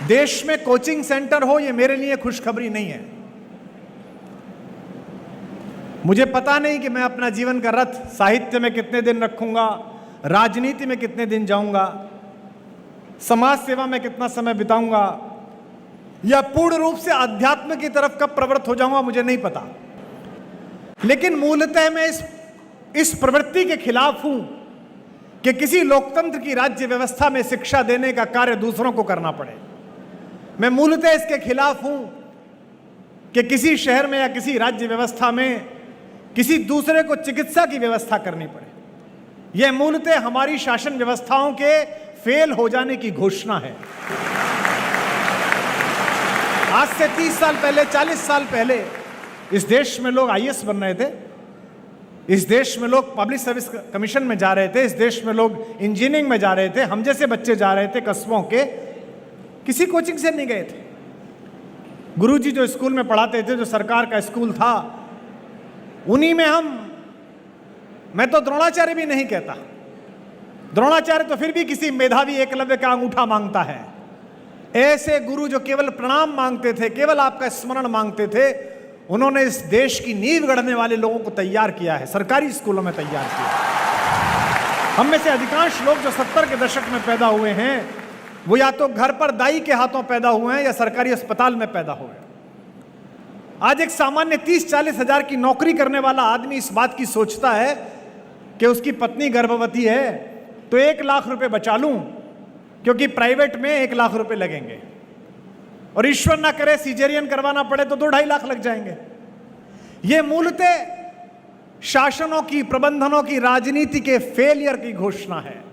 देश में coaching centre हो, ये मेरे लिए खुशखबरी नहीं है। मुझे पता नहीं कि मैं अपना जीवन का रथ साहित्य में कितने दिन रखूंगा, राजनीति में कितने दिन जाऊंगा, समाज सेवा में कितना समय बिताऊंगा, या पूर्ण रूप से अध्यात्म की तरफ कब प्रवृत्त हो जाऊंगा, मुझे नहीं पता। लेकिन मूलतः मैं इस प्रवृत्ति के खिलाफ हूं कि किसी लोकतंत्र की राज्य व्यवस्था में शिक्षा देने का कार्य दूसरों को करना पड़े। मैं मूलतः इसके खिलाफ हूं कि किसी शहर में या किसी राज्य व्यवस्था में किसी दूसरे को चिकित्सा की व्यवस्था करनी पड़े। यह मूलतः हमारी शासन व्यवस्थाओं के फेल हो जाने की घोषणा है। आज से 30 साल पहले, 40 साल पहले इस देश में लोग आईएएस बन रहे थे, इस देश में लोग पब्लिक सर्विस कमीशन में जा रहे थे, इस देश में लोग इंजीनियरिंग में जा रहे थे, हम जैसे बच्चे जा रहे थे कस्बों के, किसी कोचिंग से नहीं गए थे। गुरुजी जो स्कूल में पढ़ाते थे, जो सरकार का स्कूल था, उन्हीं में मैं तो द्रोणाचार्य भी नहीं कहता, द्रोणाचार्य तो फिर भी किसी मेधावी एकलव्य का अंगूठा मांगता है। ऐसे गुरु जो केवल प्रणाम मांगते थे, केवल आपका स्मरण मांगते थे, उन्होंने इस देश की नींव गढ़ने वाले लोगों को तैयार किया है, सरकारी स्कूलों में तैयार किया। हम में से अधिकांश लोग जो 70 के दशक में पैदा हुए हैं, वो या तो घर पर दाई के हाथों पैदा हुए हैं या सरकारी अस्पताल में पैदा हुए हैं। आज एक सामान्य 30-40 हजार की नौकरी करने वाला आदमी इस बात की सोचता है कि उसकी पत्नी गर्भवती है तो 1 लाख रुपए बचा लूं, क्योंकि प्राइवेट में 1 लाख रुपए लगेंगे, और ईश्वर ना करे सीजेरियन करवाना पड़े तो 2-2.5 लाख लग जाएंगे। यह मूलतः शासनों की, प्रबंधनों की, राजनीति के फेलियर की घोषणा है।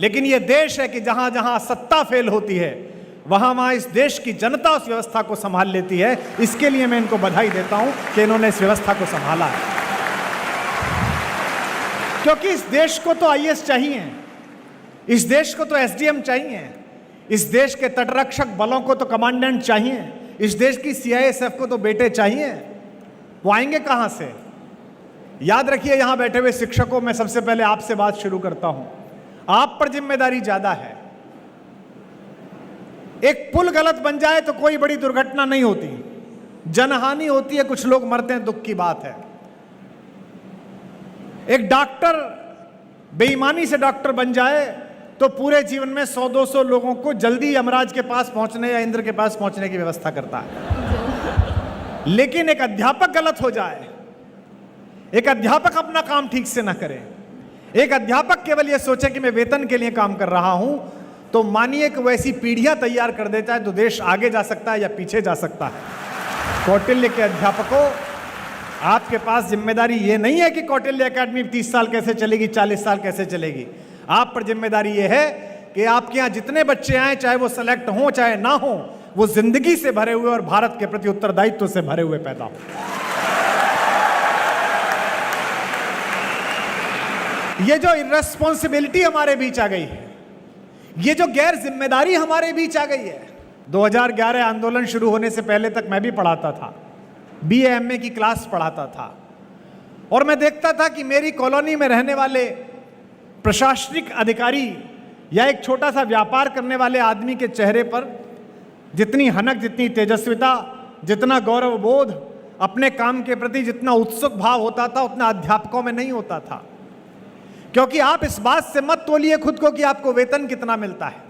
लेकिन यह देश है कि जहां जहां सत्ता फेल होती है, वहां वहां इस देश की जनता उस व्यवस्था को संभाल लेती है। इसके लिए मैं इनको बधाई देता हूं कि इन्होंने इस व्यवस्था को संभाला है। क्योंकि इस देश को तो आईएएस चाहिए, इस देश को तो एसडीएम चाहिए, इस देश के तटरक्षक बलों को तो कमांडेंट चाहिए, इस देश की सीआईएसएफ को तो बेटे चाहिए। वो आएंगे कहां से? याद रखिए, यहां बैठे हुए शिक्षकों, मैं सबसे पहले आपसे बात शुरू करता हूं। आप पर जिम्मेदारी ज्यादा है। एक पुल गलत बन जाए तो कोई बड़ी दुर्घटना नहीं होती, जनहानि होती है, कुछ लोग मरते हैं, दुख की बात है। एक डॉक्टर बेईमानी से डॉक्टर बन जाए तो पूरे जीवन में 100-200 लोगों को जल्दी यमराज के पास पहुंचने या इंद्र के पास पहुंचने की व्यवस्था करता है। लेकिन एक अध्यापक गलत हो जाए, एक अध्यापक अपना काम ठीक से ना करे, एक अध्यापक केवल यह सोचे कि मैं वेतन के लिए काम कर रहा हूं, तो मानिए कि वैसी पीढ़ियां तैयार कर देता है तो देश आगे जा सकता है या पीछे जा सकता है। कौटिल्य के अध्यापकों, आपके पास जिम्मेदारी ये नहीं है कि कौटिल्य एकेडमी 30 साल कैसे चलेगी, 40 साल कैसे चलेगी। आप पर जिम्मेदारी ये है कि आपके यहां जितने बच्चे आए, चाहे वो सेलेक्ट हों चाहे ना हो, वो जिंदगी से भरे हुए और भारत के प्रति उत्तरदायित्व से भरे हुए पैदा हो। ये जो इर्रेस्पॉन्सिबिलिटी हमारे बीच आ गई है, ये जो गैर जिम्मेदारी हमारे बीच आ गई है। 2011 आंदोलन शुरू होने से पहले तक मैं भी पढ़ाता था, बीए एमए की क्लास पढ़ाता था, और मैं देखता था कि मेरी कॉलोनी में रहने वाले प्रशासनिक अधिकारी या एक छोटा सा व्यापार करने वाले आदमी के चेहरे पर जितनी हनक, जितनी तेजस्विता, जितना गौरव बोध, अपने काम के प्रति जितना उत्सुक भाव होता था, उतना अध्यापकों में नहीं होता था। क्योंकि आप इस बात से मत तोलिए खुद को कि आपको वेतन कितना मिलता है,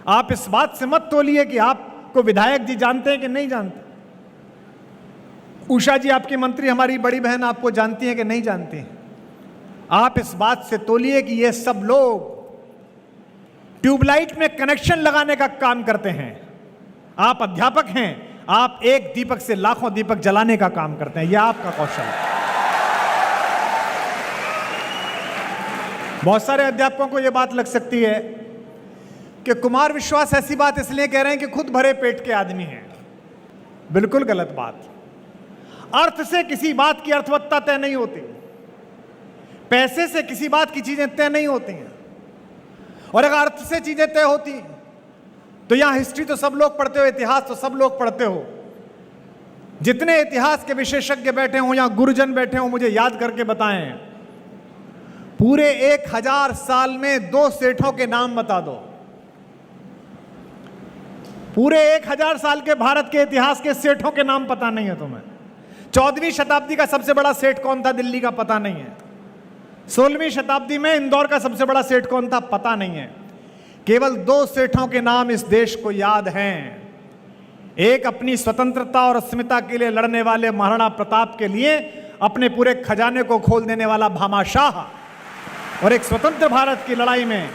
आप इस बात से मत तोलिए कि आपको विधायक जी जानते हैं कि नहीं जानते, उषा जी आपकी मंत्री, हमारी बड़ी बहन आपको जानती हैं कि नहीं जानती हैं। आप इस बात से तोलिए कि ये सब लोग ट्यूबलाइट में कनेक्शन लगाने का काम करते हैं। आप अध्यापक हैं, आप एक दीपक से लाखों दीपक जलाने का काम करते हैं, यह आपका कौशल है। बहुत सारे अध्यापकों को यह बात लग सकती है कि कुमार विश्वास ऐसी बात इसलिए कह रहे हैं कि खुद भरे पेट के आदमी हैं। बिल्कुल गलत बात। अर्थ से किसी बात की अर्थवत्ता तय नहीं होती, पैसे से किसी बात की चीजें तय नहीं होती हैं। और अगर अर्थ से चीजें तय होती तो यहां हिस्ट्री तो सब लोग पढ़ते हो, इतिहास तो सब लोग पढ़ते हो। जितने इतिहास के विशेषज्ञ बैठे हों, यहां गुरुजन बैठे हों, मुझे याद करके बताएं, पूरे 1000 साल में 2 सेठों के नाम बता दो। पूरे 1000 साल के भारत के इतिहास के सेठों के नाम पता नहीं है तुम्हें। 14वीं शताब्दी का सबसे बड़ा सेठ कौन था दिल्ली का, पता नहीं है। 16वीं शताब्दी में इंदौर का सबसे बड़ा सेठ कौन था, पता नहीं है। केवल 2 सेठों के नाम इस देश को याद हैं। एक अपनी स्वतंत्रता और अस्मिता के लिए लड़ने वाले महाराणा प्रताप के लिए अपने पूरे खजाने को खोल देने वाला भामाशाह, और एक स्वतंत्र भारत की लड़ाई में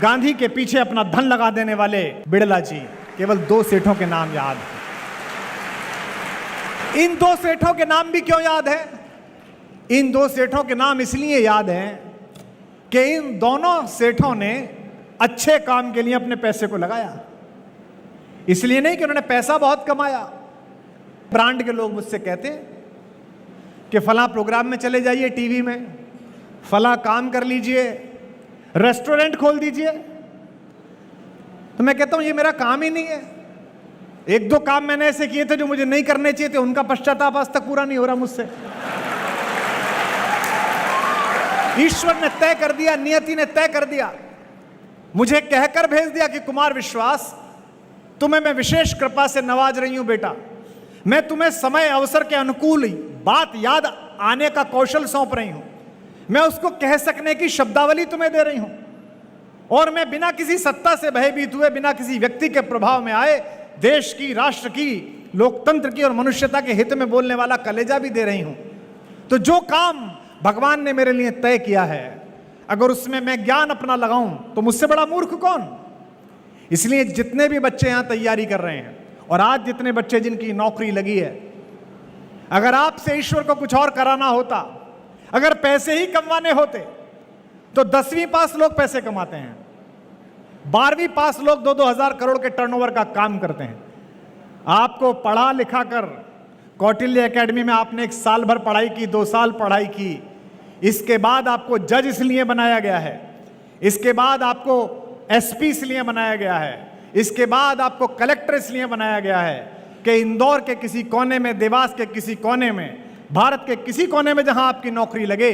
गांधी के पीछे अपना धन लगा देने वाले बिड़ला जी। केवल 2 सेठों के नाम याद हैं। इन 2 सेठों के नाम भी क्यों याद है? इन 2 सेठों के नाम इसलिए याद हैं कि इन दोनों सेठों ने अच्छे काम के लिए अपने पैसे को लगाया। इसलिए नहीं कि उन्होंने पैसा बहुत कमाया। ब्रांड के लोग मुझसे कहते हैं कि फलां प्रोग्राम में चले जाइए, टीवी में फलां काम कर लीजिए, रेस्टोरेंट खोल दीजिए। तो मैं कहता हूं ये मेरा काम ही नहीं है। 1-2 काम मैंने ऐसे किए थे जो मुझे नहीं करने चाहिए थे, उनका पश्चाताप आज तक पूरा नहीं हो रहा मुझसे। ईश्वर ने तय कर दिया, नियति ने तय कर दिया, मुझे कहकर भेज दिया कि कुमार विश्वास, तुम्हें मैं विशेष कृपा से नवाज रही हूं बेटा। मैं तुम्हें समय अवसर के अनुकूल बात याद आने का कौशल सौंप रही हूं। मैं उसको कह सकने की शब्दावली तुम्हें दे रही हूं, और मैं बिना किसी सत्ता से भयभीत हुए, बिना किसी व्यक्ति के प्रभाव में आए, देश की, राष्ट्र की, लोकतंत्र की और मनुष्यता के हित में बोलने वाला कलेजा भी दे रही हूं। तो जो काम भगवान ने मेरे लिए तय किया है, अगर उसमें मैं ज्ञान अपना लगाऊं तो मुझसे बड़ा मूर्ख कौन। इसलिए जितने भी बच्चे यहां तैयारी कर रहे हैं, और आज जितने बच्चे जिनकी नौकरी लगी है, अगर आपसे ईश्वर को कुछ और कराना होता, अगर पैसे ही कमाने होते, तो 10वीं पास लोग पैसे कमाते हैं, 12वीं पास लोग 2-2 हजार करोड़ के टर्नओवर का काम करते हैं। आपको पढ़ा लिखा कर कौटिल्य एकेडमी में आपने 1 साल भर पढ़ाई की, 2 साल पढ़ाई की, इसके बाद आपको जज इसलिए बनाया गया है, इसके बाद आपको एसपी इसलिए बनाया गया है, इसके बाद आपको कलेक्टर इसलिए बनाया गया है कि इंदौर के किसी कोने में, देवास के किसी कोने में, भारत के किसी कोने में जहां आपकी नौकरी लगे,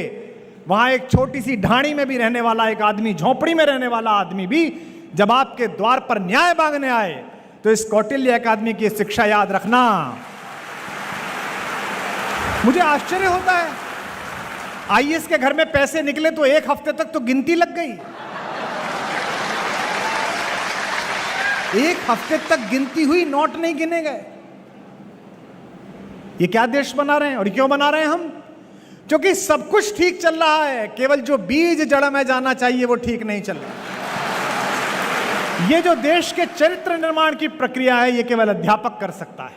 वहां एक छोटी सी ढाणी में भी रहने वाला एक आदमी, झोपड़ी में रहने वाला आदमी भी जब आपके द्वार पर न्याय मांगने आए, तो इस कौटिल्य अकादमी की शिक्षा याद रखना। मुझे आश्चर्य होता है, आईएएस के घर में पैसे निकले तो 1 हफ्ते तक तो गिनती लग गई। 1 हफ्ते तक गिनती हुई, नोट नहीं गिने गए। ये क्या देश बना रहे हैं, और क्यों बना रहे हैं हम? क्योंकि सब कुछ ठीक चल रहा है, केवल जो बीज जड़ में जाना चाहिए वो ठीक नहीं चल रहा। ये जो देश के चरित्र निर्माण की प्रक्रिया है, ये केवल अध्यापक कर सकता है।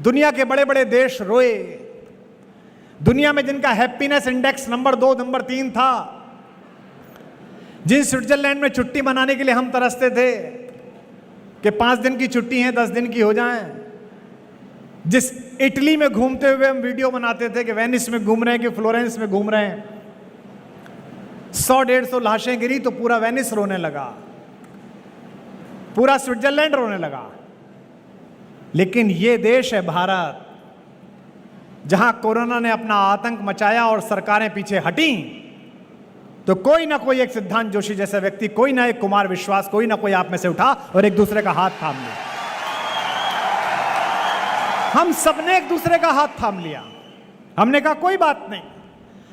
दुनिया के बड़े बड़े देश रोए, दुनिया में जिनका हैप्पीनेस इंडेक्स नंबर 2, नंबर 3 था, जिन स्विट्जरलैंड में छुट्टी मनाने के लिए हम तरसते थे कि 5 दिन की छुट्टी है, 10 दिन की हो जाए, जिस इटली में घूमते हुए हम वीडियो बनाते थे कि वेनिस में घूम रहे हैं कि फ्लोरेंस में घूम रहे हैं, 100-150 लाशें गिरी तो पूरा वेनिस रोने लगा, पूरा स्विट्जरलैंड रोने लगा। लेकिन ये देश है भारत, जहां कोरोना ने अपना आतंक मचाया और सरकारें पीछे हटी, तो कोई ना कोई एक सिद्धांत जोशी जैसा व्यक्ति, कोई ना एक कुमार विश्वास, कोई ना कोई आप में से उठा और एक दूसरे का हाथ थाम लिया। हम सबने एक दूसरे का हाथ थाम लिया। हमने कहा कोई बात नहीं,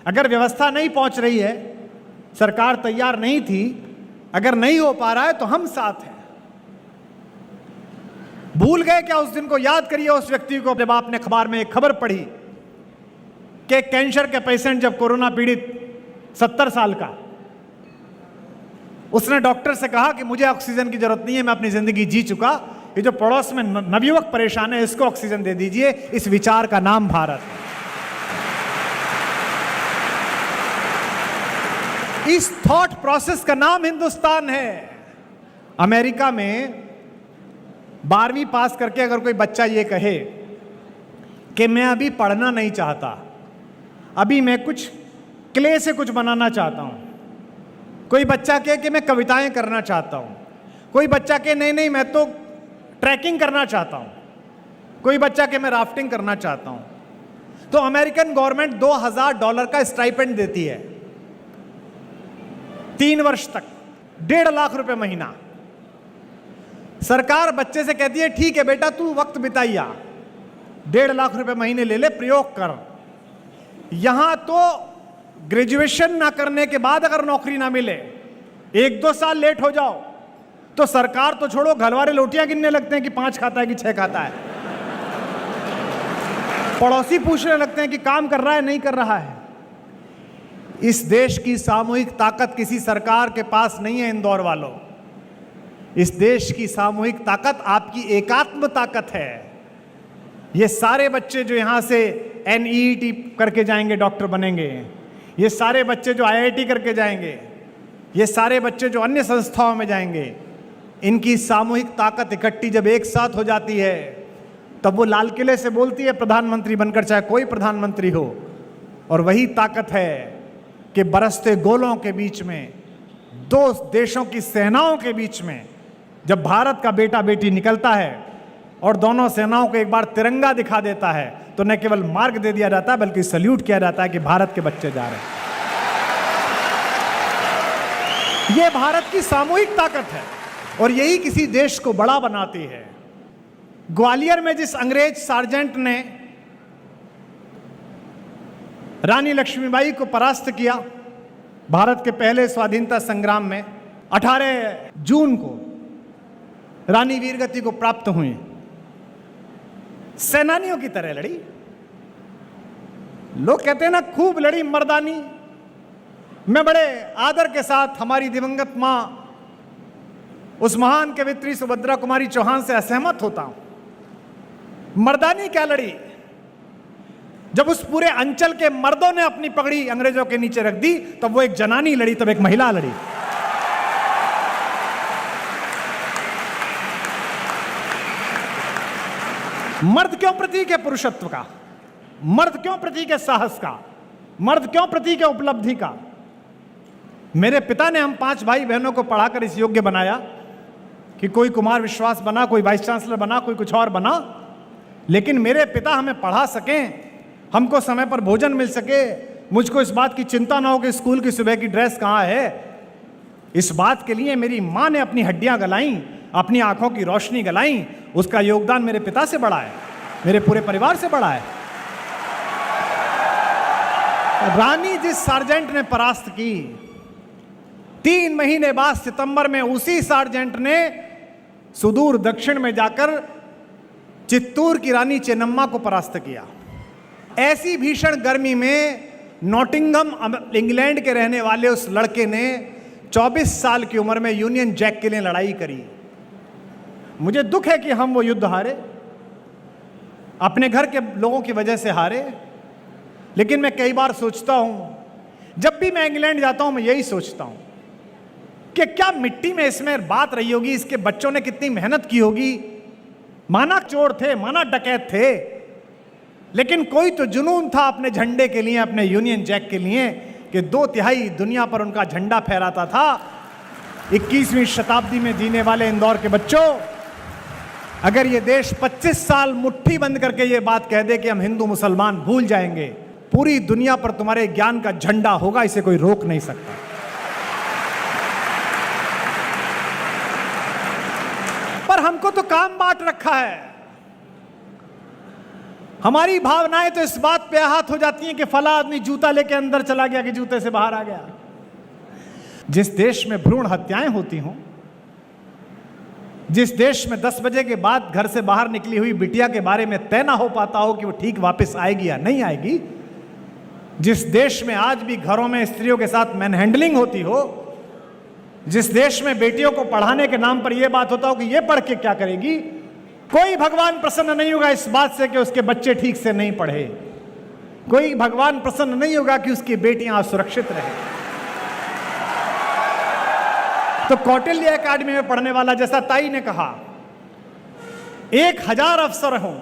अगर व्यवस्था नहीं पहुंच रही है, सरकार तैयार नहीं थी, अगर नहीं हो पा रहा है तो हम साथ हैं। भूल गए क्या उस दिन को? याद करिए उस व्यक्ति को जब आपने अखबार में एक खबर पढ़ी कि कैंसर के पेशेंट जब कोरोना पीड़ित 70 साल का, उसने डॉक्टर से कहा कि मुझे ऑक्सीजन की जरूरत नहीं है, मैं अपनी जिंदगी जी चुका, ये जो पड़ोस में नवयुवक परेशान है इसको ऑक्सीजन दे दीजिए। इस विचार का नाम भारत है। इस थॉट प्रोसेस का नाम हिंदुस्तान है। अमेरिका में 12वीं पास करके अगर कोई बच्चा ये कहे कि मैं अभी पढ़ना नहीं चाहता, अभी मैं कुछ क्ले से कुछ बनाना चाहता हूं, कोई बच्चा कहे कि मैं कविताएं करना चाहता हूं, कोई बच्चा कहे नहीं नहीं मैं तो ट्रैकिंग करना चाहता हूं, कोई बच्चा कहे मैं राफ्टिंग करना चाहता हूं, तो अमेरिकन गवर्नमेंट $2000 का स्टाइपेंड देती है 3 वर्ष तक, 1.5 लाख रुपए महीना। सरकार बच्चे से कहती है ठीक है बेटा तू वक्त बिताइया, 1.5 लाख रुपए महीने ले ले, प्रयोग कर। यहां तो ग्रेजुएशन ना करने के बाद अगर नौकरी ना मिले, 1-2 साल लेट हो जाओ तो सरकार तो छोड़ो, घरवाले रोटियां गिनने लगते हैं कि 5 खाता है कि 6 खाता है। पड़ोसी पूछने लगते हैं कि काम कर रहा है नहीं कर रहा है। इस देश की सामूहिक ताकत किसी सरकार के पास नहीं है इंदौर वालों। इस देश की सामूहिक ताकत आपकी एकात्म ताकत है। ये सारे बच्चे जो यहां से NEET करके जाएंगे डॉक्टर बनेंगे, ये सारे बच्चे जो IIT करके जाएंगे, ये सारे बच्चे जो अन्य संस्थाओं में जाएंगे, इनकी सामूहिक ताकत इकट्ठी जब एक साथ हो जाती है तब वो लाल किले से बोलती है प्रधानमंत्री बनकर, चाहे कोई प्रधानमंत्री हो। और वही ताकत है कि बरसते गोलों के बीच में, 2 देशों की सेनाओं के बीच में जब भारत का बेटा बेटी निकलता है और दोनों सेनाओं को एक बार तिरंगा दिखा देता है तो न केवल मार्ग दे दिया जाता है बल्कि सल्यूट किया जाता है कि भारत के बच्चे जा रहे हैं। यह भारत की सामूहिक ताकत है और यही किसी देश को बड़ा बनाती है। ग्वालियर में जिस अंग्रेज सार्जेंट ने रानी लक्ष्मीबाई को परास्त किया भारत के पहले स्वाधीनता संग्राम में, 18 जून को रानी वीरगति को प्राप्त हुई। सेनानियों की तरह लड़ी। लोग कहते हैं ना खूब लड़ी मर्दानी। मैं बड़े आदर के साथ हमारी दिवंगत मां उस महान कवित्री सुभद्रा कुमारी चौहान से असहमत होता हूं। मर्दानी क्या लड़ी? जब उस पूरे अंचल के मर्दों ने अपनी पगड़ी अंग्रेजों के नीचे रख दी तब वो एक जनानी लड़ी, तब एक महिला लड़ी। मर्द क्यों प्रतीक है पुरुषत्व का? मर्द क्यों प्रतीक है साहस का? मर्द क्यों प्रतीक है उपलब्धि का? मेरे पिता ने हम 5 भाई बहनों को पढ़ाकर इस योग्य बनाया कि कोई कुमार विश्वास बना, कोई वाइस चांसलर बना, कोई कुछ और बना, लेकिन मेरे पिता हमें पढ़ा सकें, हमको समय पर भोजन मिल सके, मुझको इस बात की चिंता ना हो कि स्कूल की सुबह की ड्रेस कहाँ है। इस बात के लिए मेरी माँ ने अपनी हड्डियां गलाईं, अपनी आंखों की रोशनी गलाईं। उसका योगदान मेरे पिता से बड़ा है, मेरे पूरे परिवार से बड़ा है। रानी जिस सार्जेंट ने परास्त की, 3 महीने बाद सितंबर में उसी सार्जेंट ने सुदूर दक्षिण में जाकर चित्तूर की रानी चेन्नम्मा को परास्त किया। ऐसी भीषण गर्मी में नॉटिंघम इंग्लैंड के रहने वाले उस लड़के ने 24 साल की उम्र में यूनियन जैक के लिए लड़ाई करी। मुझे दुख है कि हम वो युद्ध हारे, अपने घर के लोगों की वजह से हारे। लेकिन मैं कई बार सोचता हूं, जब भी मैं इंग्लैंड जाता हूं मैं यही सोचता हूं कि क्या मिट्टी में इसमें बात रही होगी, इसके बच्चों ने कितनी मेहनत की होगी। माना चोर थे, माना डकैत थे, लेकिन कोई तो जुनून था अपने झंडे के लिए, अपने यूनियन जैक के लिए, कि 2/3 दुनिया पर उनका झंडा फहराता था। 21वीं शताब्दी में जीने वाले इंदौर के बच्चों, अगर ये देश 25 साल मुट्ठी बंद करके ये बात कह दे कि हम हिंदू मुसलमान भूल जाएंगे, पूरी दुनिया पर तुम्हारे ज्ञान का झंडा होगा, इसे कोई रोक नहीं सकता। पर हमको तो काम बांट रखा है। हमारी भावनाएं तो इस बात पे आहत हो जाती हैं कि फला आदमी जूता लेके अंदर चला गया कि जूते से बाहर आ गया। जिस देश में भ्रूण हत्याएं होती हों, जिस देश में 10 बजे के बाद घर से बाहर निकली हुई बिटिया के बारे में तय ना हो पाता हो कि वो ठीक वापस आएगी या नहीं आएगी, जिस देश में आज भी घरों में स्त्रियों के साथ मैनहैंडलिंग होती हो, जिस देश में बेटियों को पढ़ाने के नाम पर यह बात होता हो कि ये पढ़ के क्या करेगी, कोई भगवान प्रसन्न नहीं होगा इस बात से कि उसके बच्चे ठीक से नहीं पढ़े। कोई भगवान प्रसन्न नहीं होगा कि उसकी बेटियां असुरक्षित रहे। तो कौटिल्य एकेडमी में पढ़ने वाला, जैसा ताई ने कहा, 1000 अफसर हों,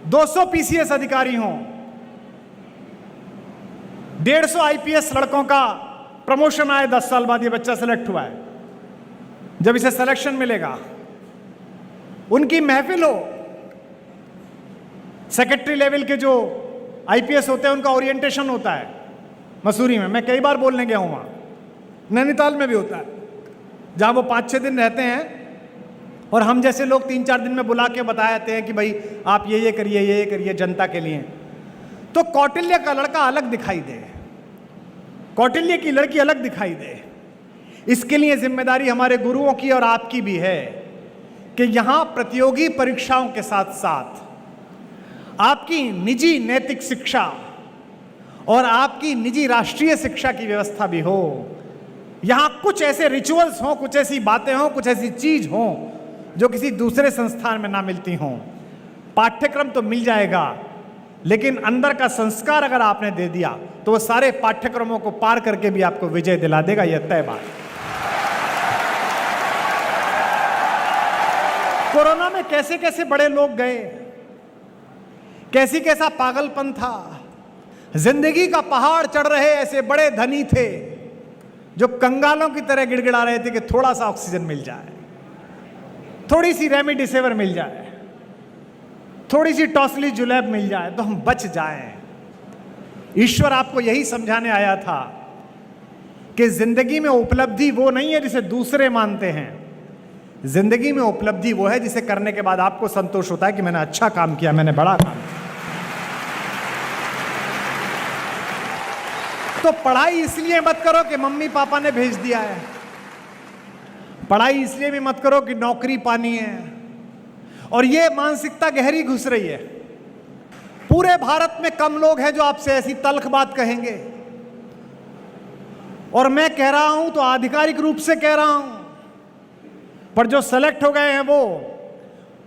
200 PCS अधिकारी हों, 150 IPS लड़कों का प्रमोशन आए, 10 साल बाद ये बच्चा सेलेक्ट हुआ है, जब इसे सिलेक्शन मिलेगा, उनकी महफिल हो, सेक्रेटरी लेवल के जो IPS होते हैं उनका ओरिएंटेशन होता है मसूरी में। मैं कई बार बोलने गया हूं, वहां नैनीताल में भी होता है, जहां वो 5-6 दिन रहते हैं और हम जैसे लोग 3-4 दिन में बुला के बताते हैं कि भाई आप ये करिए, ये करिए जनता के लिए। तो कौटिल्य का लड़का अलग दिखाई दे, कौटिल्य की लड़की अलग दिखाई दे। इसके लिए जिम्मेदारी हमारे गुरुओं की और आपकी भी है कि यहां प्रतियोगी परीक्षाओं के साथ साथ आपकी निजी नैतिक शिक्षा और आपकी निजी राष्ट्रीय शिक्षा की व्यवस्था भी हो। यहां कुछ ऐसे रिचुअल्स हों, कुछ ऐसी बातें हों, कुछ ऐसी चीज हों जो किसी दूसरे संस्थान में ना मिलती हों। पाठ्यक्रम तो मिल जाएगा, लेकिन अंदर का संस्कार अगर आपने दे दिया तो वो सारे पाठ्यक्रमों को पार करके भी आपको विजय दिला देगा, यह तय बात। कोरोना में कैसे कैसे बड़े लोग गए, कैसी कैसा पागलपन था। जिंदगी का पहाड़ चढ़ रहे ऐसे बड़े धनी थे जो कंगालों की तरह गिड़गिड़ा रहे थे कि थोड़ा सा ऑक्सीजन मिल जाए, थोड़ी सी रेमडेसिविर मिल जाए, थोड़ी सी टॉसली जुलैब मिल जाए तो हम बच जाएं। ईश्वर आपको यही समझाने आया था कि जिंदगी में उपलब्धि वो नहीं है जिसे दूसरे मानते हैं, जिंदगी में उपलब्धि वो है जिसे करने के बाद आपको संतोष होता है कि मैंने अच्छा काम किया, मैंने बड़ा काम किया। तो पढ़ाई इसलिए मत करो कि मम्मी पापा ने भेज दिया है, पढ़ाई इसलिए भी मत करो कि नौकरी पानी है। और ये मानसिकता गहरी घुस रही है। पूरे भारत में कम लोग हैं जो आपसे ऐसी तल्ख बात कहेंगे, और मैं कह रहा हूं तो आधिकारिक रूप से कह रहा हूं, पर जो सेलेक्ट हो गए हैं वो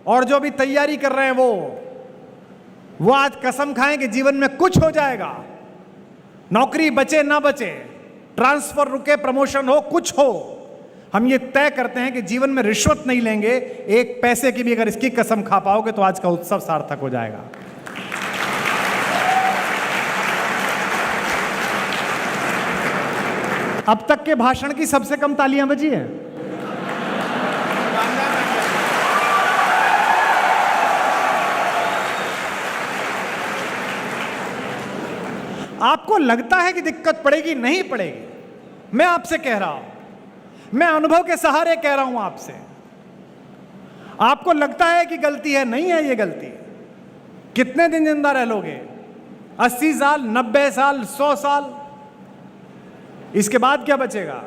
और जो भी तैयारी कर रहे हैं वो आज कसम खाएं कि जीवन में कुछ हो जाएगा। नौकरी बचे ना बचे, ट्रांसफर रुके, प्रमोशन हो, कुछ हो, हम ये तय करते हैं कि जीवन में रिश्वत नहीं लेंगे। एक पैसे की भी अगर इसकी कसम खा पाओगे तो आज का उत्सव सार्थक हो जाएगा। अब तक के भाषण की सबसे कम तालियां बजी हैं। आपको लगता है कि दिक्कत पड़ेगी, नहीं पड़ेगी। मैं आपसे कह रहा हूं, मैं अनुभव के सहारे कह रहा हूं आपसे। आपको लगता है कि गलती है, नहीं है ये गलती। कितने दिन जिंदा रह लोगे? 80 साल, 90 साल, 100 साल? इसके बाद क्या बचेगा?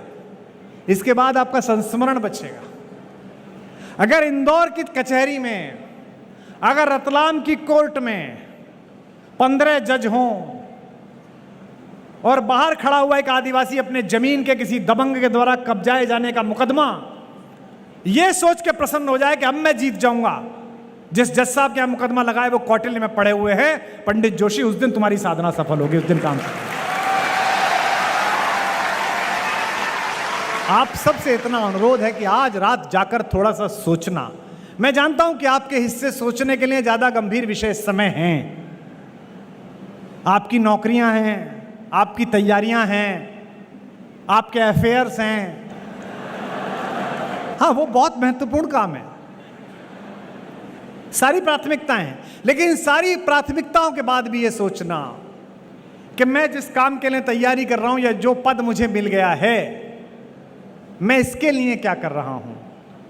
इसके बाद आपका संस्मरण बचेगा। अगर इंदौर की कचहरी में, अगर रतलाम की कोर्ट में 15 जज हों और बाहर खड़ा हुआ एक आदिवासी अपने जमीन के किसी दबंग के द्वारा कब्जाए जाने का मुकदमा यह सोच के प्रसन्न हो जाए कि अब मैं जीत जाऊंगा, जिस जज साहब के यहां मुकदमा लगाए वो कौटिल्य में पड़े हुए हैं, पंडित जोशी, उस दिन तुम्हारी साधना सफल होगी, उस दिन काम सफल। आप सबसे इतना अनुरोध है कि आज रात जाकर थोड़ा सा सोचना। मैं जानता हूं कि आपके हिस्से सोचने के लिए ज्यादा गंभीर विषय इस समय हैं। आपकी नौकरियां हैं, आपकी तैयारियां हैं, आपके अफेयर्स हैं। हाँ, वो बहुत महत्वपूर्ण काम है, सारी प्राथमिकताएं हैं। लेकिन सारी प्राथमिकताओं के बाद भी ये सोचना कि मैं जिस काम के लिए तैयारी कर रहा हूं या जो पद मुझे मिल गया है, मैं इसके लिए क्या कर रहा हूं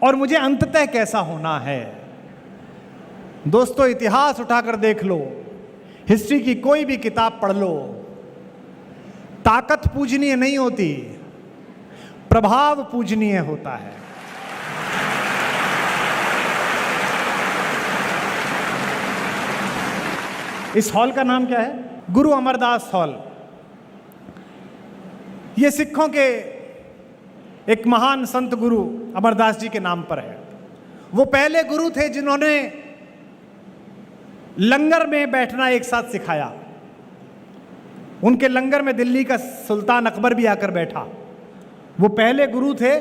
और मुझे अंततः कैसा होना है। दोस्तों, इतिहास उठाकर देख लो, हिस्ट्री की कोई भी किताब पढ़ लो, ताकत पूजनीय नहीं होती, प्रभाव पूजनीय होता है। इस हॉल का नाम क्या है? गुरु अमरदास हॉल। यह सिखों के एक महान संत गुरु अमरदास जी के नाम पर है। वो पहले गुरु थे जिन्होंने लंगर में बैठना एक साथ सिखाया। उनके लंगर में दिल्ली का सुल्तान अकबर भी आकर बैठा। वो पहले गुरु थे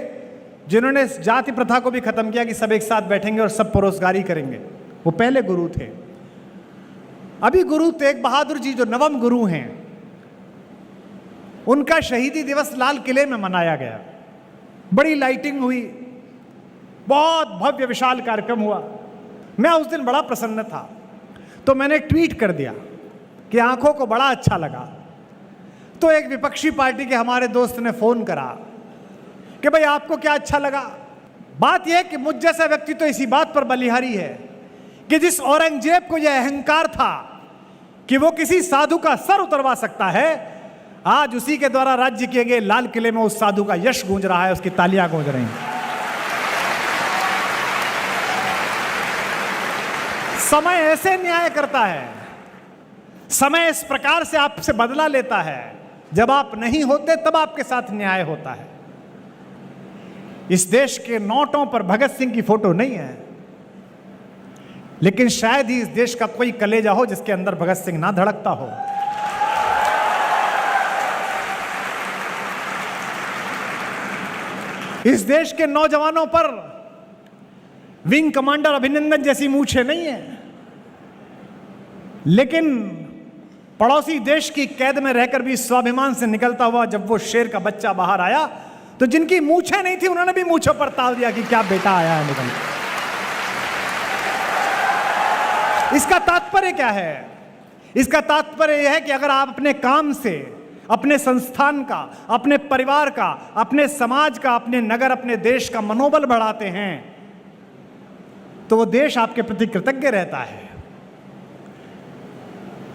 जिन्होंने जाति प्रथा को भी खत्म किया कि सब एक साथ बैठेंगे और सब परोसगारी करेंगे। वो पहले गुरु थे। अभी गुरु तेग बहादुर जी जो नवम गुरु हैं, उनका शहीदी दिवस लाल किले में मनाया गया। बड़ी लाइटिंग हुई, बहुत भव्य विशाल कार्यक्रम हुआ। मैं उस दिन बड़ा प्रसन्न था, तो मैंने ट्वीट कर दिया कि आंखों को बड़ा अच्छा लगा। तो एक विपक्षी पार्टी के हमारे दोस्त ने फोन करा कि भाई आपको क्या अच्छा लगा? बात यह कि मुझ जैसा व्यक्ति तो इसी बात पर बलिहारी है कि जिस औरंगजेब को यह अहंकार था कि वो किसी साधु का सर उतरवा सकता है, आज उसी के द्वारा राज्य किए गए लाल किले में उस साधु का यश गूंज रहा है, उसकी तालियां गूंज रही हैं। समय ऐसे न्याय करता है, समय इस प्रकार से आपसे बदला लेता है, जब आप नहीं होते तब आपके साथ न्याय होता है। इस देश के नोटों पर भगत सिंह की फोटो नहीं है, लेकिन शायद ही इस देश का कोई कलेजा हो जिसके अंदर भगत सिंह ना धड़कता हो। इस देश के नौजवानों पर विंग कमांडर अभिनंदन जैसी मूछें नहीं है, लेकिन पड़ोसी देश की कैद में रहकर भी स्वाभिमान से निकलता हुआ जब वो शेर का बच्चा बाहर आया तो जिनकी मूछें नहीं थी उन्होंने भी मूछों पर ताव दिया कि क्या बेटा आया है निकल। इसका तात्पर्य क्या है? इसका तात्पर्य यह है कि अगर आप अपने काम से, अपने संस्थान का, अपने परिवार का, अपने समाज का, अपने नगर, अपने देश का मनोबल बढ़ाते हैं तो वो देश आपके प्रति कृतज्ञ रहता है।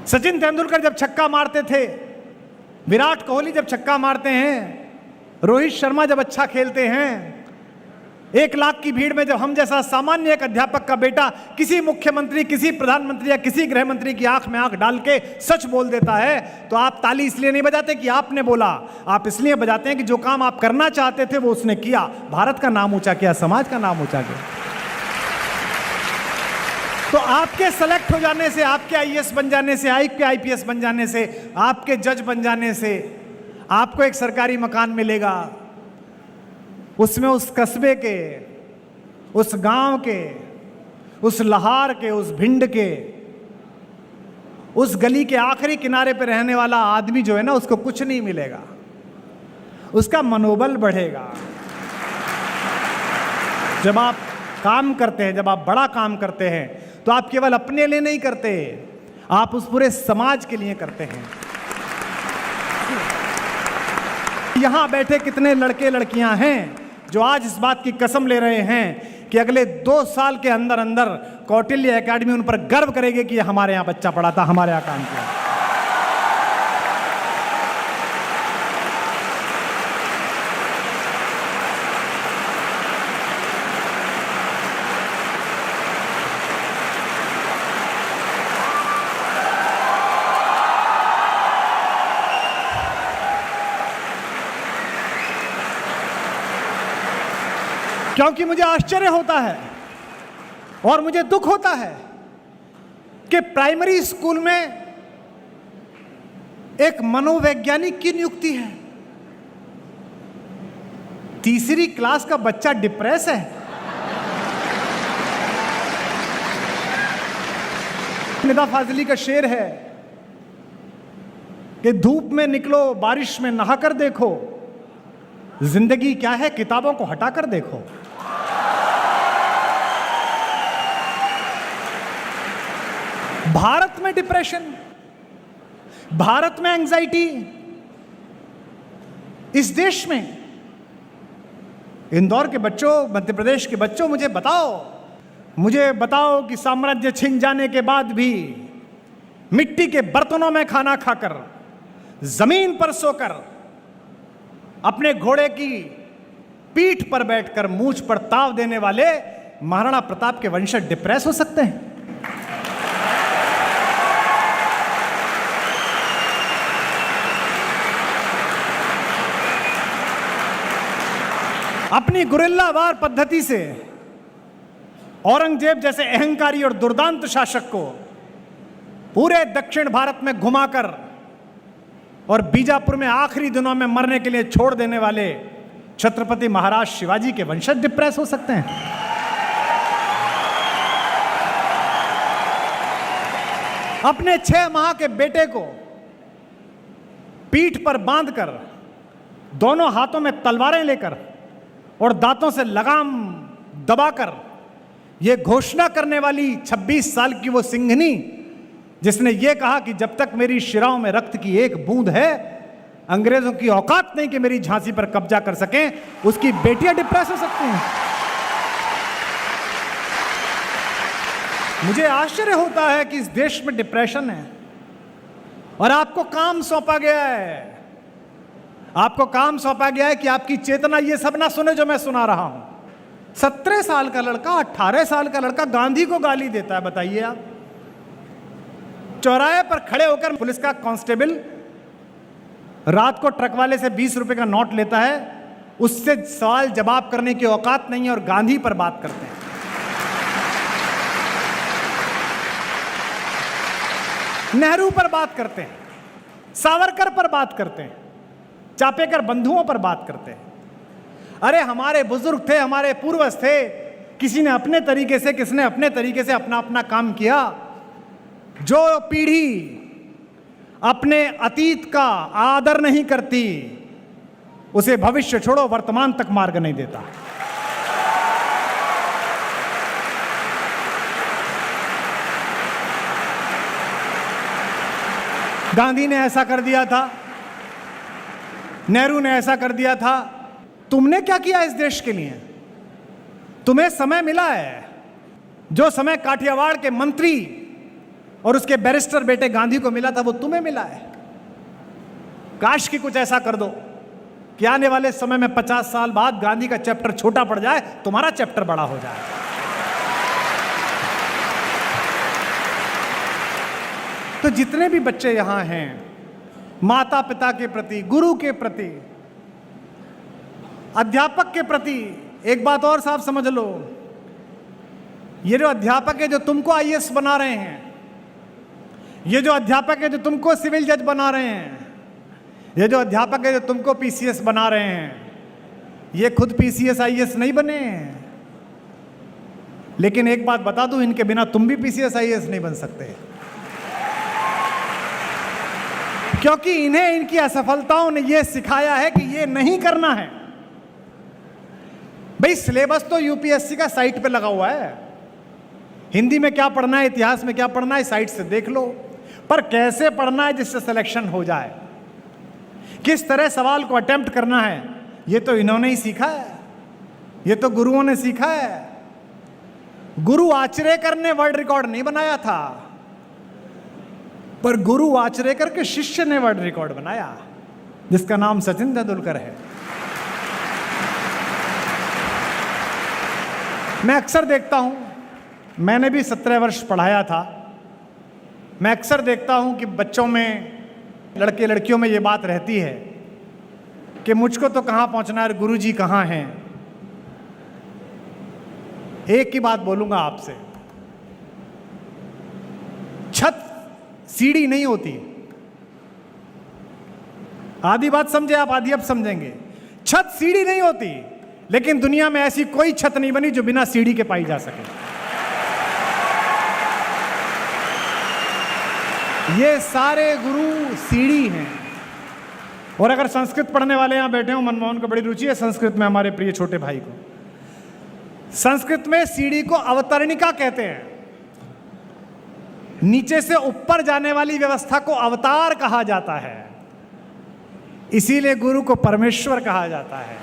सचिन तेंदुलकर जब छक्का मारते थे, विराट कोहली जब छक्का मारते हैं, रोहित शर्मा जब अच्छा खेलते हैं, 1 लाख की भीड़ में जब हम जैसा सामान्य एक अध्यापक का बेटा किसी मुख्यमंत्री, किसी प्रधानमंत्री या किसी गृह मंत्री की आंख में आंख डाल के सच बोल देता है, तो आप ताली इसलिए नहीं बजाते कि आपने बोला, आप इसलिए बजाते हैं कि जो काम आप करना चाहते थे वो उसने किया, भारत का नाम ऊंचा किया, समाज का नाम ऊंचा किया। तो आपके सेलेक्ट हो जाने से, आपके आईएएस बन जाने से, आपके आईपीएस बन जाने से, आपके जज बन जाने से आपको एक सरकारी मकान मिलेगा, उसमें उस कस्बे के, उस गांव के, उस लहार के, उस भिंड के, उस गली के आखिरी किनारे पे रहने वाला आदमी जो है ना, उसको कुछ नहीं मिलेगा, उसका मनोबल बढ़ेगा। जब आप काम करते हैं, जब आप बड़ा काम करते हैं तो आप केवल अपने लिए नहीं करते, आप उस पूरे समाज के लिए करते हैं। यहां बैठे कितने लड़के लड़कियां हैं जो आज इस बात की कसम ले रहे हैं कि अगले 2 साल के अंदर अंदर कौटिल्य एकेडमी उन पर गर्व करेगी कि हमारे यहां बच्चा पढ़ा था, हमारे यहां काम किया। क्योंकि मुझे आश्चर्य होता है और मुझे दुख होता है कि प्राइमरी स्कूल में एक मनोवैज्ञानिक की नियुक्ति है, 3री क्लास का बच्चा डिप्रेस है। निदा फाजली का शेर है कि धूप में निकलो, बारिश में नहाकर देखो, जिंदगी क्या है किताबों को हटाकर देखो। भारत में डिप्रेशन, भारत में एंजाइटी, इस देश में, इंदौर के बच्चों, मध्य प्रदेश के बच्चों, मुझे बताओ कि साम्राज्य छिन जाने के बाद भी मिट्टी के बर्तनों में खाना खाकर, जमीन पर सोकर, अपने घोड़े की पीठ पर बैठकर मूंछ पर ताव देने वाले महाराणा प्रताप के वंशज डिप्रेस हो सकते हैं? अपनी गुरिल्ला वार पद्धति से औरंगजेब जैसे अहंकारी और दुर्दांत शासक को पूरे दक्षिण भारत में घुमाकर और बीजापुर में आखिरी दिनों में मरने के लिए छोड़ देने वाले छत्रपति महाराज शिवाजी के वंशज डिप्रेस हो सकते हैं? अपने 6 माह के बेटे को पीठ पर बांधकर, दोनों हाथों में तलवारें लेकर और दांतों से लगाम दबाकर यह घोषणा करने वाली 26 साल की वो सिंघनी जिसने ये कहा कि जब तक मेरी शिराओं में रक्त की एक बूंद है, अंग्रेजों की औकात नहीं कि मेरी झांसी पर कब्जा कर सकें, उसकी बेटियां डिप्रेस हो सकती हैं। मुझे आश्चर्य होता है कि इस देश में डिप्रेशन है और आपको काम सौंपा गया है, आपको काम सौंपा गया है कि आपकी चेतना ये सब ना सुने जो मैं सुना रहा हूं। 17 साल का लड़का, 18 साल का लड़का गांधी को गाली देता है, बताइए आप। चौराहे पर खड़े होकर पुलिस का कांस्टेबल रात को ट्रक वाले से 20 रुपए का नोट लेता है, उससे सवाल जवाब करने की औकात नहीं है और गांधी पर बात करते हैं। नेहरू पर बात करते हैं, सावरकर पर बात करते हैं, चापेकर बंधुओं पर बात करते हैं। अरे हमारे बुजुर्ग थे, हमारे पूर्वज थे, किसी ने अपने तरीके से, किसने अपने तरीके से अपना अपना काम किया। जो पीढ़ी अपने अतीत का आदर नहीं करती उसे भविष्य छोड़ो वर्तमान तक मार्ग नहीं देता। गांधी ने ऐसा कर दिया था, नेहरू ने ऐसा कर दिया था। तुमने क्या किया इस देश के लिए? तुम्हें समय मिला है, जो समय काठियावाड़ के मंत्री और उसके बैरिस्टर बेटे गांधी को मिला था वो तुम्हें मिला है। काश कि कुछ ऐसा कर दो कि आने वाले समय में 50 साल बाद गांधी का चैप्टर छोटा पड़ जाए, तुम्हारा चैप्टर बड़ा हो जाए। तो जितने भी बच्चे यहां हैं, माता पिता के प्रति, गुरु के प्रति, अध्यापक के प्रति एक बात और साफ समझ लो, ये जो अध्यापक है जो तुमको आईएएस बना रहे हैं, ये जो अध्यापक है जो तुमको सिविल जज बना रहे हैं, ये जो अध्यापक है जो तुमको पीसीएस बना रहे हैं, ये खुद पीसीएस आईएएस नहीं बने हैं। लेकिन एक बात बता दूं, इनके बिना तुम भी पीसीएस आईएएस नहीं बन सकते, क्योंकि इन्हें इनकी असफलताओं ने यह सिखाया है कि यह नहीं करना है। भाई सिलेबस तो यूपीएससी का साइट पे लगा हुआ है, हिंदी में क्या पढ़ना है, इतिहास में क्या पढ़ना है, साइट से देख लो। पर कैसे पढ़ना है जिससे सिलेक्शन हो जाए, किस तरह सवाल को अटेम्प्ट करना है, ये तो इन्होंने ही सीखा है, ये तो गुरुओं ने सीखा है। गुरु आचरेकर ने वर्ल्ड रिकॉर्ड नहीं बनाया था, पर गुरु आचरेकर के शिष्य ने वर्ल्ड रिकॉर्ड बनाया, जिसका नाम सचिन तेंदुलकर है। मैं अक्सर देखता हूं, मैंने भी 17 वर्ष पढ़ाया था, मैं अक्सर देखता हूं कि बच्चों में, लड़के लड़कियों में ये बात रहती है कि मुझको तो कहाँ पहुंचना है, गुरुजी कहाँ हैं। एक ही बात बोलूंगा आपसे, छत सीढ़ी नहीं होती। आधी बात समझे आप, आधी अब समझेंगे। छत सीढ़ी नहीं होती, लेकिन दुनिया में ऐसी कोई छत नहीं बनी जो बिना सीढ़ी के पाई जा सके। ये सारे गुरु सीढ़ी हैं। और अगर संस्कृत पढ़ने वाले यहां बैठे हो, मनमोहन को बड़ी रुचि है संस्कृत में, हमारे प्रिय छोटे भाई को, संस्कृत में सीढ़ी को अवतरणिका कहते हैं। नीचे से ऊपर जाने वाली व्यवस्था को अवतार कहा जाता है, इसीलिए गुरु को परमेश्वर कहा जाता है,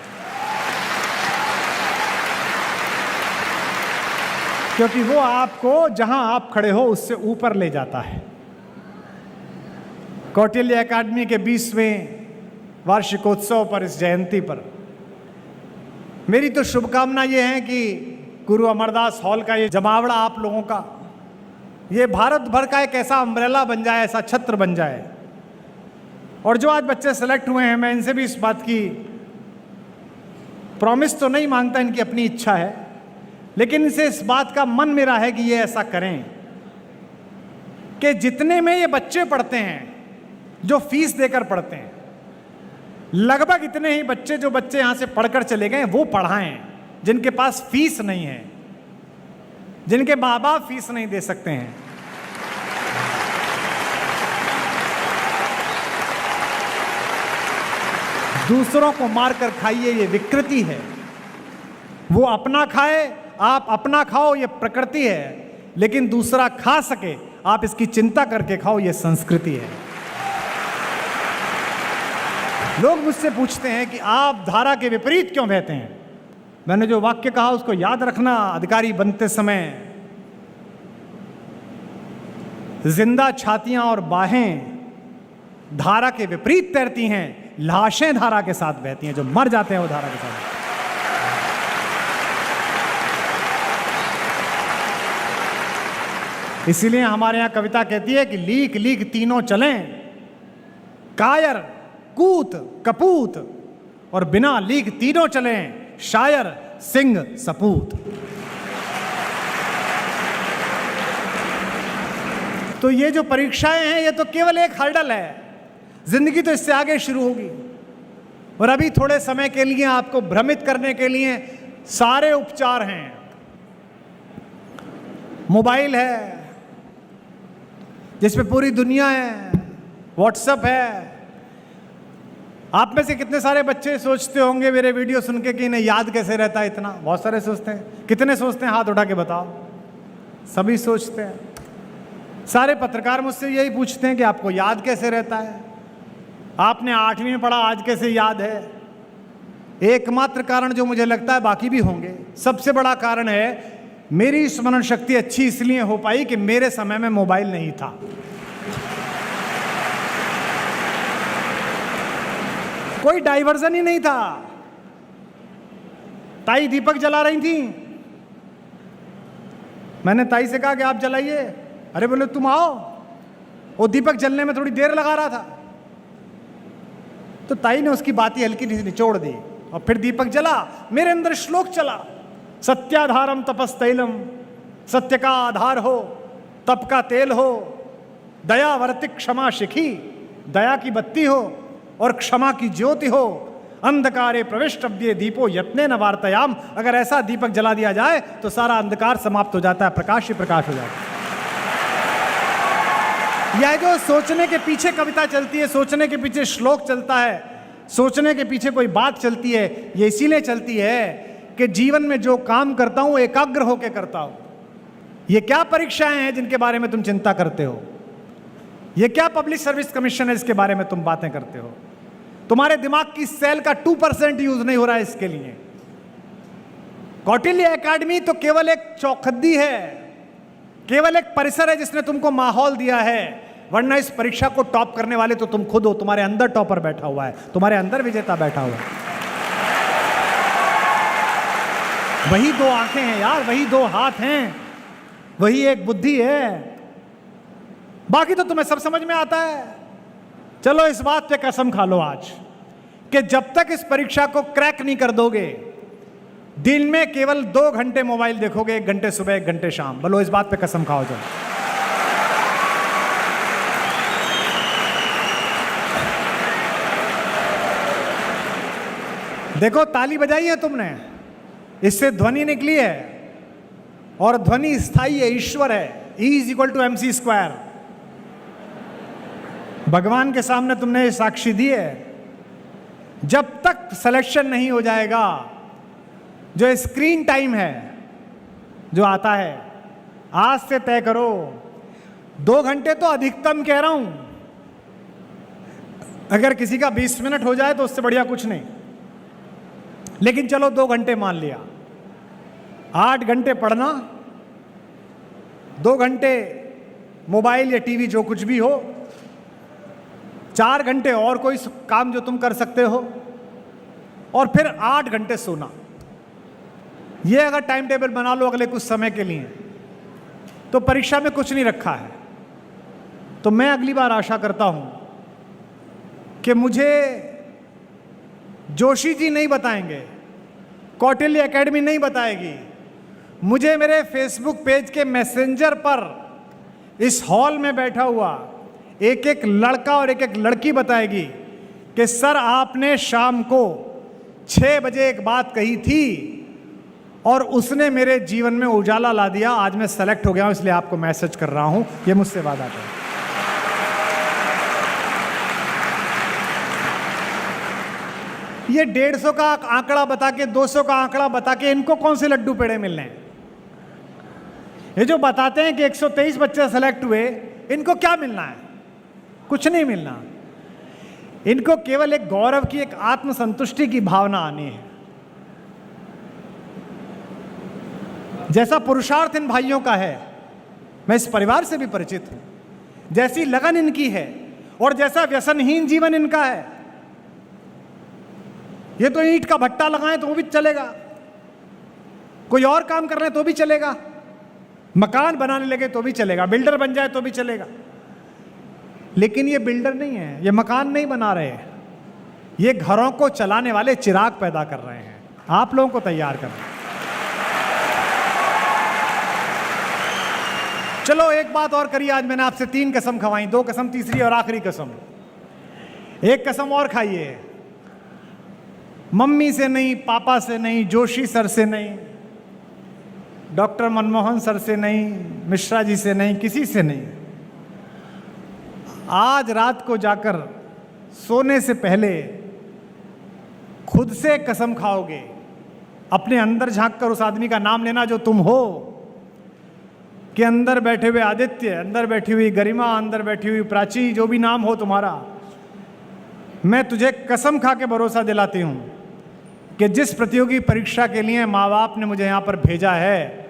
क्योंकि वो आपको जहां आप खड़े हो उससे ऊपर ले जाता है। कौटिल्य एकेडमी के 20वें वार्षिकोत्सव पर, इस जयंती पर मेरी तो शुभकामना ये है कि गुरु अमरदास हॉल का ये जमावड़ा आप लोगों का, ये भारत भर का एक ऐसा अम्ब्रेला बन जाए, ऐसा छत्र बन जाए। और जो आज बच्चे सेलेक्ट हुए हैं, मैं इनसे भी इस बात की प्रॉमिस तो नहीं मांगता, इनकी अपनी इच्छा है, लेकिन इनसे इस बात का मन मेरा है कि ये ऐसा करें कि जितने में ये बच्चे पढ़ते हैं, जो फीस देकर पढ़ते हैं, लगभग इतने ही बच्चे, जो बच्चे यहां से पढ़कर चले गए, वो पढ़ाएं जिनके पास फीस नहीं है, जिनके माँ बाप फीस नहीं दे सकते हैं। दूसरों को मारकर खाइए, ये विकृति है। वो अपना खाए, आप अपना खाओ, ये प्रकृति है, लेकिन दूसरा खा सके आप इसकी चिंता करके खाओ, ये संस्कृति है। लोग मुझसे पूछते हैं कि आप धारा के विपरीत क्यों बहते हैं। मैंने जो वाक्य कहा उसको याद रखना, अधिकारी बनते समय जिंदा छातियां और बाहें धारा के विपरीत तैरती हैं, लाशें धारा के साथ बहती हैं, जो मर जाते हैं वो धारा के साथ। इसीलिए हमारे यहां कविता कहती है कि लीक लीक तीनों चलें, कायर कूत कपूत, और बिना लीक तीनों चलें, शायर सिंह सपूत। तो ये जो परीक्षाएं हैं, ये तो केवल एक हर्डल है, जिंदगी तो इससे आगे शुरू होगी। और अभी थोड़े समय के लिए आपको भ्रमित करने के लिए सारे उपचार हैं। मोबाइल है जिसपे पूरी दुनिया है, व्हाट्सएप है। आप में से कितने सारे बच्चे सोचते होंगे मेरे वीडियो सुन के कि इन्हें याद कैसे रहता है इतना? बहुत सारे सोचते हैं। कितने सोचते हैं? हाथ उठा के बताओ। सभी सोचते हैं। सारे पत्रकार मुझसे यही पूछते हैं कि आपको याद कैसे रहता है, आपने 8वीं में पढ़ा, आज कैसे याद है? एकमात्र कारण जो मुझे लगता है, बाकी भी होंगे, सबसे बड़ा कारण है मेरी स्मरण शक्ति अच्छी इसलिए हो पाई कि मेरे समय में मोबाइल नहीं था। कोई डाइवर्जन ही नहीं था। ताई दीपक जला रही थी, मैंने ताई से कहा कि आप जलाइए। अरे बोले तुम आओ। वो दीपक जलने में थोड़ी देर लगा रहा था, तो ताई ने उसकी बातें हल्की निचोड़ दी और फिर दीपक जला। मेरे अंदर श्लोक चला, सत्याधारम तपस्तैलम, सत्य का आधार हो, तप का तेल हो, दयावर्ति क्षमा शिखी, दया की बत्ती हो और क्षमा की ज्योति हो, अंधकारे प्रविष्टव्ये दीपो यत्ने न वार्तायाम। अगर ऐसा दीपक जला दिया जाए तो सारा अंधकार समाप्त हो जाता है, प्रकाश ही प्रकाश हो जाता है। यह जो सोचने के पीछे कविता चलती है, सोचने के पीछे श्लोक चलता है, सोचने के पीछे कोई बात चलती है, ये इसीलिए चलती है कि जीवन में जो काम करता हूं एकाग्र होकर करता हूं। ये क्या परीक्षाएं हैं जिनके बारे में तुम चिंता करते हो? ये क्या पब्लिक सर्विस कमीशन है इसके बारे में तुम बातें करते हो? तुम्हारे दिमाग की सेल का 2% यूज नहीं हो रहा है इसके लिए। कौटिल्य एकेडमी तो केवल एक चौखद्दी है, केवल एक परिसर है जिसने तुमको माहौल दिया है, वरना इस परीक्षा को टॉप करने वाले तो तुम खुद हो। तुम्हारे अंदर टॉपर बैठा हुआ है, तुम्हारे अंदर विजेता बैठा हुआ है। वही 2 आंखें हैं यार, वही 2 हाथ हैं, वही एक बुद्धि है। बाकी तो तुम्हें सब समझ में आता है। चलो इस बात पे कसम खा लो आज कि जब तक इस परीक्षा को क्रैक नहीं कर दोगे, दिन में केवल 2 घंटे मोबाइल देखोगे, 1 घंटे सुबह 1 घंटे शाम। बोलो इस बात पे कसम खाओ। जाओ देखो, ताली बजाई है तुमने, इससे ध्वनि निकली है और ध्वनि स्थायी है, ईश्वर है। E = mc²। भगवान के सामने तुमने साक्षी दी है। जब तक सिलेक्शन नहीं हो जाएगा, जो स्क्रीन टाइम है जो आता है, आज से तय करो 2 घंटे तो अधिकतम कह रहा हूं। अगर किसी का 20 मिनट हो जाए तो उससे बढ़िया कुछ नहीं, लेकिन चलो 2 घंटे मान लिया। 8 घंटे पढ़ना, 2 घंटे मोबाइल या टीवी जो कुछ भी हो, 4 घंटे और कोई काम जो तुम कर सकते हो, और फिर 8 घंटे सोना। ये अगर टाइम टेबल बना लो अगले कुछ समय के लिए, तो परीक्षा में कुछ नहीं रखा है। तो मैं अगली बार आशा करता हूं कि मुझे जोशी जी नहीं बताएंगे, कौटिल्य एकेडमी नहीं बताएगी, मुझे मेरे फेसबुक पेज के मैसेंजर पर इस हॉल में बैठा हुआ एक एक लड़का और एक एक लड़की बताएगी कि सर आपने शाम को 6 बजे एक बात कही थी और उसने मेरे जीवन में उजाला ला दिया। आज मैं सेलेक्ट हो गया हूं, इसलिए आपको मैसेज कर रहा हूं। ये मुझसे वादा करें। ये 150 का आंकड़ा बता के, 200 का आंकड़ा बता के इनको कौन से लड्डू पेड़े मिलने हैं? ये जो बताते हैं कि 123 बच्चे सेलेक्ट हुए, इनको क्या मिलना है? कुछ नहीं मिलना। इनको केवल एक गौरव की, एक आत्मसंतुष्टि की भावना आनी है। जैसा पुरुषार्थ इन भाइयों का है, मैं इस परिवार से भी परिचित हूं, जैसी लगन इनकी है और जैसा व्यसनहीन जीवन इनका है। ये तो ईंट का भट्टा लगाएं तो वो भी चलेगा, कोई और काम कर रहे हैं तो भी चलेगा, मकान बनाने लगे तो भी चलेगा, बिल्डर बन जाए तो भी चलेगा। लेकिन ये बिल्डर नहीं है, ये मकान नहीं बना रहे हैं, ये घरों को चलाने वाले चिराग पैदा कर रहे हैं, आप लोगों को तैयार कर रहे हैं। चलो एक बात और करिए, आज मैंने आपसे 3 कसम खवाई, 2 कसम, तीसरी और आखिरी कसम। एक कसम और खाइए, मम्मी से नहीं, पापा से नहीं, जोशी सर से नहीं, डॉक्टर मनमोहन सर से नहीं, मिश्रा जी से नहीं, किसी से नहीं। आज रात को जाकर सोने से पहले खुद से कसम खाओगे, अपने अंदर झांककर उस आदमी का नाम लेना जो तुम हो, कि अंदर बैठे हुए आदित्य, अंदर बैठी हुई गरिमा, अंदर बैठी हुई प्राची, जो भी नाम हो तुम्हारा, मैं तुझे कसम खा के भरोसा दिलाती हूं कि जिस प्रतियोगी परीक्षा के लिए माँ बाप ने मुझे यहां पर भेजा है,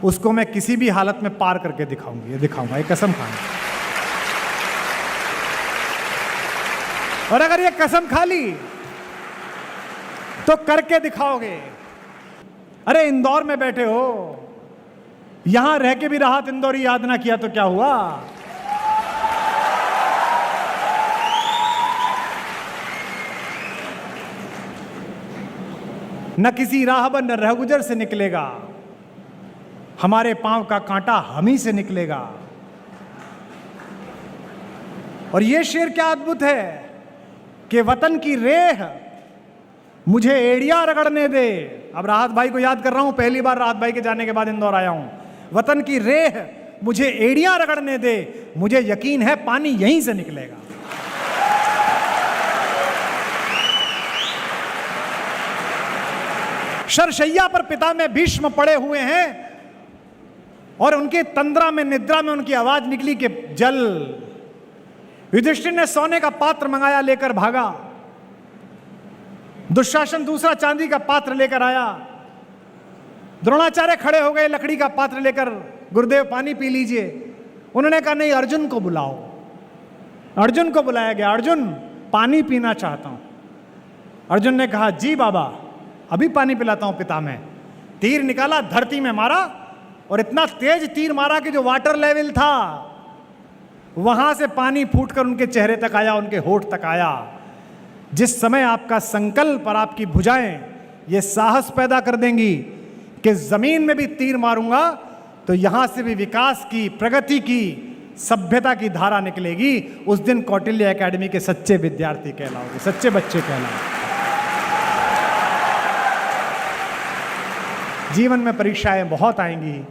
उसको मैं किसी भी हालत में पार करके दिखाऊंगी, ये दिखाऊंगा, ये कसम खाऊंगा। और अगर ये कसम खा ली तो करके दिखाओगे। अरे इंदौर में बैठे हो, यहां रह के भी राहत इंदौरी याद ना किया तो क्या हुआ? न किसी राहबर न रहगुजर से निकलेगा, हमारे पांव का कांटा हम ही से निकलेगा। और ये शेर क्या अद्भुत है कि वतन की रेह मुझे एड़ियां रगड़ने दे। अब राहत भाई को याद कर रहा हूं, पहली बार राहत भाई के जाने के बाद इंदौर आया हूं। वतन की रेह मुझे एड़ियां रगड़ने दे, मुझे यकीन है पानी यहीं से निकलेगा। शरशैया पर पिता में भीष्म पड़े हुए हैं और उनकी तंद्रा में, निद्रा में उनकी आवाज निकली कि जल। युधिष्ठिर ने सोने का पात्र मंगाया, लेकर भागा। दुशासन दूसरा चांदी का पात्र लेकर आया। द्रोणाचार्य खड़े हो गए लकड़ी का पात्र लेकर, गुरुदेव पानी पी लीजिए। उन्होंने कहा नहीं, अर्जुन को बुलाओ। अर्जुन को बुलाया गया, अर्जुन पानी पीना चाहता हूं। अर्जुन ने कहा जी बाबा, अभी पानी पिलाता हूं पिता में। तीर निकाला, धरती में मारा और इतना तेज तीर मारा कि जो वाटर लेवल था वहां से पानी फूटकर उनके चेहरे तक आया, उनके होठ तक आया। जिस समय आपका संकल्प और आपकी भुजाएं ये साहस पैदा कर देंगी कि जमीन में भी तीर मारूंगा तो यहां से भी विकास की, प्रगति की, सभ्यता की धारा निकलेगी, उस दिन कौटिल्य एकेडमी के सच्चे विद्यार्थी कहलाओगे, सच्चे बच्चे कहलाओगे। जीवन में परीक्षाएं बहुत आएंगी।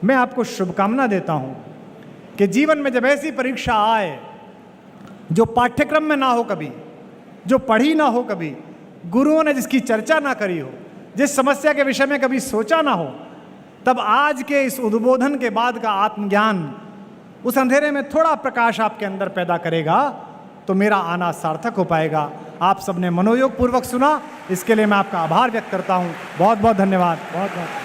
मैं आपको शुभकामना देता हूं कि जीवन में जब ऐसी परीक्षा आए जो पाठ्यक्रम में ना हो कभी, जो पढ़ी ना हो कभी, गुरुओं ने जिसकी चर्चा ना करी हो, जिस समस्या के विषय में कभी सोचा ना हो, तब आज के इस उद्बोधन के बाद का आत्मज्ञान उस अंधेरे में थोड़ा प्रकाश आपके अंदर पैदा करेगा, तो मेरा आना सार्थक हो पाएगा। आप सबने मनोयोग पूर्वक सुना, इसके लिए मैं आपका आभार व्यक्त करता हूं। बहुत बहुत धन्यवाद। बहुत बहुत